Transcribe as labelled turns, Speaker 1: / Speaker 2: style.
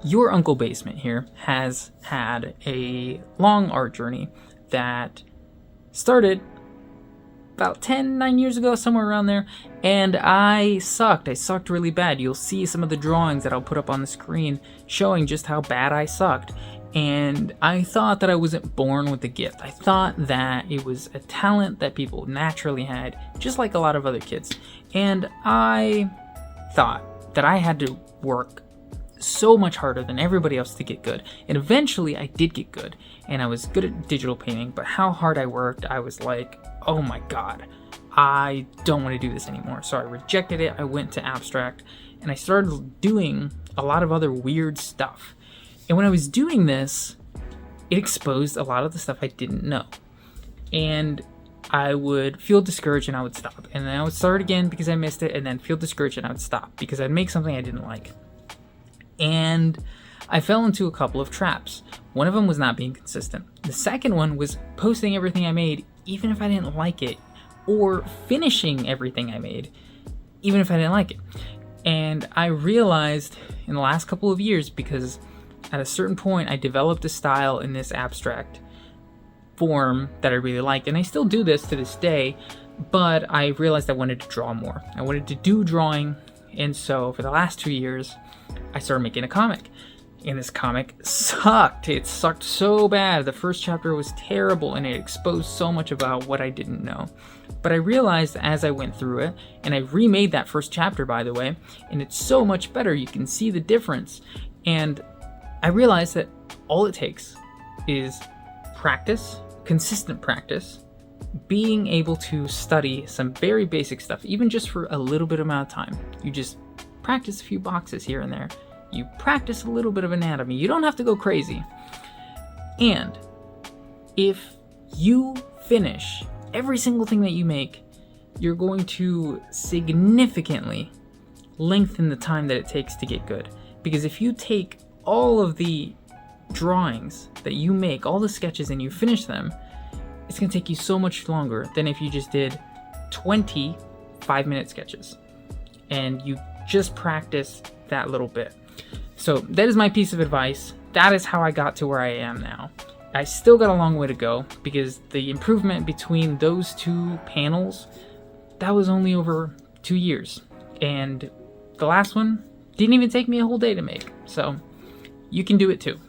Speaker 1: Your Uncle Basement here has had a long art journey that started about 9 years ago, somewhere around there, and I sucked. I sucked really bad. You'll see some of the drawings that I'll put up on the screen showing just how bad I sucked. And I thought that I wasn't born with the gift. I thought that it was a talent that people naturally had, just like a lot of other kids. And I thought that I had to work so much harder than everybody else to get good. And eventually I did get good, and I was good at digital painting, but how hard I worked, I was like, oh my god, I don't want to do this anymore. So I rejected it. I went to abstract, and I started doing a lot of other weird stuff. And when I was doing this, it exposed a lot of the stuff I didn't know. And I would feel discouraged and I would stop. And then I would start again because I missed it, and then feel discouraged and I would stop because I'd make something I didn't like. And I fell into a couple of traps. One of them was not being consistent. The second one was posting everything I made, even if I didn't like it, or finishing everything I made, even if I didn't like it. And I realized in the last couple of years, because at a certain point I developed a style in this abstract form that I really liked, and I still do this to this day, but I realized I wanted to draw more. I wanted to do drawing, and so for the last 2 years, I started making a comic. And this comic sucked. It sucked so bad. The first chapter was terrible, and it exposed so much about what I didn't know. But I realized as I went through it, and I remade that first chapter, by the way, and it's so much better. You can see the difference. And I realized that all it takes is practice, consistent practice, being able to study some very basic stuff, even just for a little bit amount of time. You just practice a few boxes here and there. You practice a little bit of anatomy. You don't have to go crazy. And if you finish every single thing that you make, you're going to significantly lengthen the time that it takes to get good. Because if you take all of the drawings that you make, all the sketches, and you finish them, it's going to take you so much longer than if you just did 20 5-minute sketches and you just practice that little bit. So that is my piece of advice. That is how I got to where I am now. I still got a long way to go because the improvement between those two panels, that was only over 2 years. And the last one didn't even take me a whole day to make. So you can do it too.